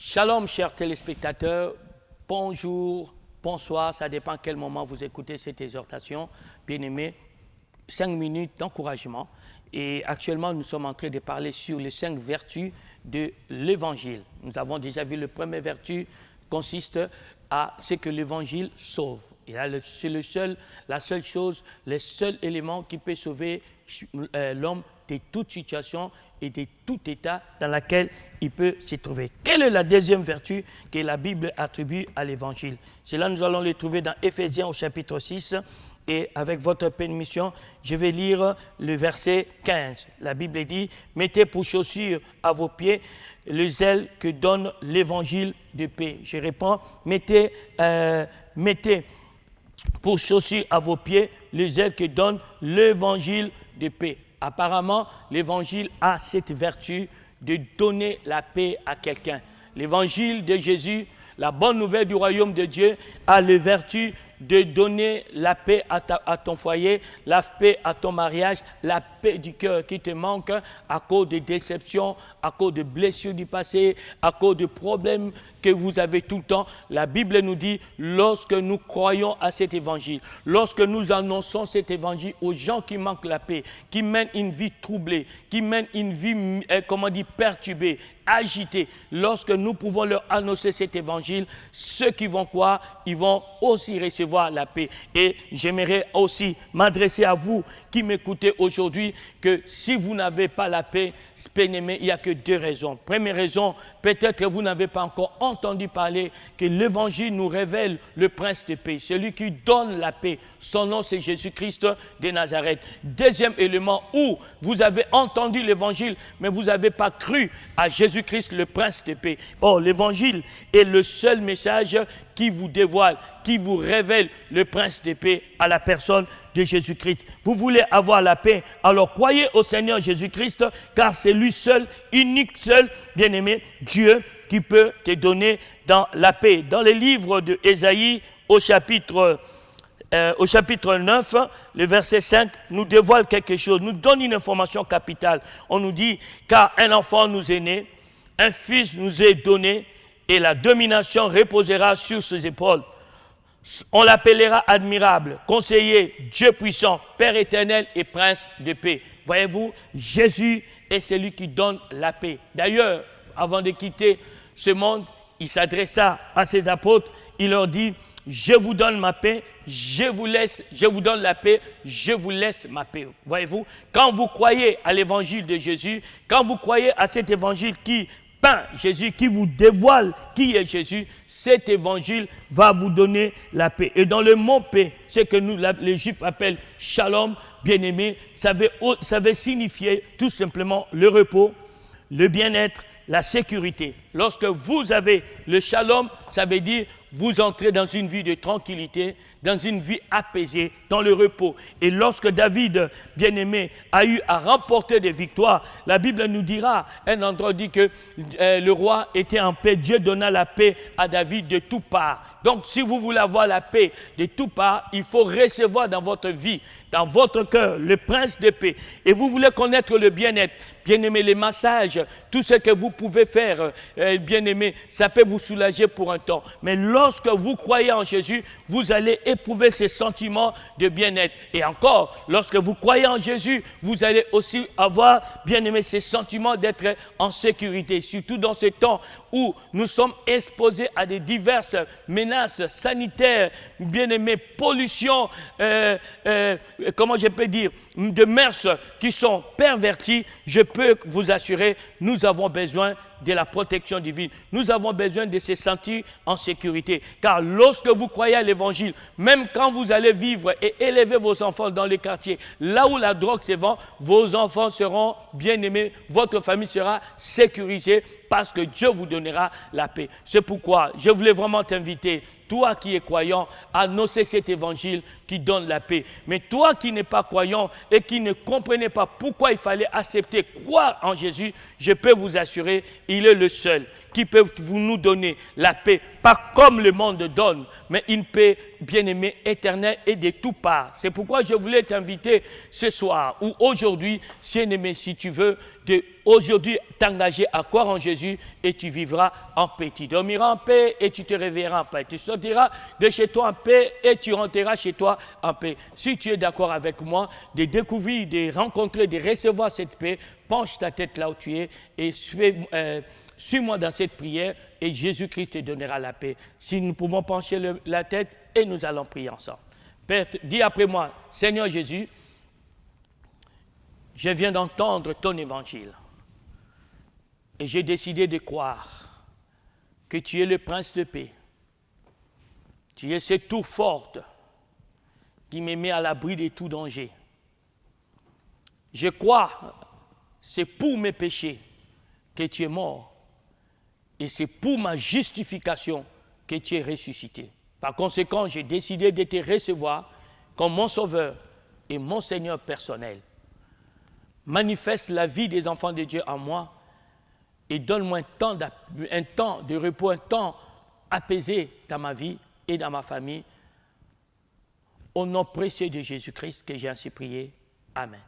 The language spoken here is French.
Shalom, chers téléspectateurs. Bonjour, bonsoir, ça dépend à quel moment vous écoutez cette exhortation. Bien-aimés, 5 minutes d'encouragement. Et actuellement, nous sommes en train de parler sur les 5 vertus de l'Évangile. Nous avons déjà vu, la première vertu consiste à ce que l'Évangile sauve. Et là, c'est la seule chose, le seul élément qui peut sauver l'homme de toute situation et de tout état dans lequel il peut se trouver. Quelle est la deuxième vertu que la Bible attribue à l'Évangile? Cela, nous allons le trouver dans Éphésiens au chapitre 6. Et avec votre permission, je vais lire le verset 15. La Bible dit « Mettez pour chaussure à vos pieds le zèle que donne l'évangile de paix. » Je réponds « Mettez pour chaussure à vos pieds le zèle que donne l'évangile de paix. » Apparemment, l'évangile a cette vertu de donner la paix à quelqu'un. L'évangile de Jésus, la bonne nouvelle du royaume de Dieu, a la vertu de donner la paix à ton foyer, la paix à ton mariage, la paix du cœur qui te manque à cause de déceptions, à cause de blessures du passé, à cause de problèmes que vous avez tout le temps. La Bible nous dit, lorsque nous croyons à cet évangile, lorsque nous annonçons cet évangile aux gens qui manquent la paix, qui mènent une vie troublée, qui mènent une vie, perturbée, agitée, lorsque nous pouvons leur annoncer cet évangile, ceux qui vont croire, ils vont aussi recevoir la paix. Et j'aimerais aussi m'adresser à vous qui m'écoutez aujourd'hui que si vous n'avez pas la paix, bien-aimés, il n'y a que 2 raisons. Première raison, peut-être que vous n'avez pas encore entendu parler que l'évangile nous révèle le prince de paix, celui qui donne la paix. Son nom, c'est Jésus-Christ de Nazareth. Deuxième élément, où vous avez entendu l'évangile, mais vous n'avez pas cru à Jésus-Christ, le prince de paix. Or, l'évangile est le seul message qui vous dévoile, qui vous révèle le prince de paix à la personne de Jésus-Christ. Vous voulez avoir la paix, alors croyez au Seigneur Jésus-Christ, car c'est lui seul, unique seul, bien-aimé, Dieu qui peut te donner dans la paix. Dans les livres de Ésaïe, au chapitre 9, le verset 5, nous dévoile quelque chose, nous donne une information capitale. On nous dit, car un enfant nous est né, un fils nous est donné, et la domination reposera sur ses épaules. On l'appellera admirable, conseiller, Dieu puissant, Père éternel et prince de paix. Voyez-vous, Jésus est celui qui donne la paix. D'ailleurs, avant de quitter ce monde, il s'adressa à ses apôtres, il leur dit, je vous donne ma paix, je vous donne la paix, je vous laisse ma paix. Voyez-vous, quand vous croyez à l'évangile de Jésus, quand vous croyez à cet évangile qui peint Jésus, qui vous dévoile qui est Jésus, cet évangile va vous donner la paix. Et dans le mot paix, ce que nous, les Juifs appellent shalom, bien-aimé, ça veut signifier tout simplement le repos, le bien-être, la sécurité. Lorsque vous avez le shalom, ça veut dire vous entrez dans une vie de tranquillité, dans une vie apaisée, dans le repos. Et lorsque David, bien-aimé, a eu à remporter des victoires, la Bible nous dira, un endroit dit que le roi était en paix, Dieu donna la paix à David de toutes parts. Donc si vous voulez avoir la paix de toutes parts, il faut recevoir dans votre vie, dans votre cœur, le prince de paix. Et vous voulez connaître le bien-être, bien-aimé, les massages, tout ce que vous pouvez faire, bien-aimé, ça peut vous soulager pour un temps. Mais lorsque vous croyez en Jésus, vous allez éprouver ces sentiments de bien-être. Et encore, lorsque vous croyez en Jésus, vous allez aussi avoir, bien-aimé, ces sentiments d'être en sécurité. Surtout dans ce temps où nous sommes exposés à des diverses menaces sanitaires, bien-aimé, pollution, comment je peux dire, de mœurs qui sont perverties, je peux vous assurer, nous avons besoin de la protection divine. Nous avons besoin de se sentir en sécurité. Car lorsque vous croyez à l'évangile, même quand vous allez vivre et élever vos enfants dans les quartiers, là où la drogue se vend, vos enfants seront bien aimés, votre famille sera sécurisée parce que Dieu vous donnera la paix. C'est pourquoi je voulais vraiment t'inviter, toi qui es croyant, à annoncer cet évangile qui donne la paix. Mais toi qui n'es pas croyant et qui ne comprenais pas pourquoi il fallait accepter, croire en Jésus, je peux vous assurer, il est le seul qui peut vous nous donner la paix, pas comme le monde donne, mais une paix, bien-aimée, éternelle et de tout part. C'est pourquoi je voulais t'inviter ce soir ou aujourd'hui, bien-aimé, si tu veux, aujourd'hui t'engager à croire en Jésus et tu vivras en paix. Tu dormiras en paix et tu te réveilleras en paix. Tu sortiras de chez toi en paix et tu rentreras chez toi en paix. Si tu es d'accord avec moi de découvrir, de rencontrer, de recevoir cette paix, penche ta tête là où tu es et suis-moi dans cette prière et Jésus-Christ te donnera la paix. Si nous pouvons pencher la tête et nous allons prier ensemble. Père, dis après moi, Seigneur Jésus, je viens d'entendre ton évangile et j'ai décidé de croire que tu es le prince de paix. Tu es cette tour forte qui me met à l'abri de tout danger. Je crois, c'est pour mes péchés que tu es mort et c'est pour ma justification que tu es ressuscité. Par conséquent, j'ai décidé de te recevoir comme mon sauveur et mon Seigneur personnel. Manifeste la vie des enfants de Dieu en moi et donne-moi un temps de repos, un temps apaisé dans ma vie et dans ma famille. Au nom précieux de Jésus-Christ que j'ai ainsi prié. Amen.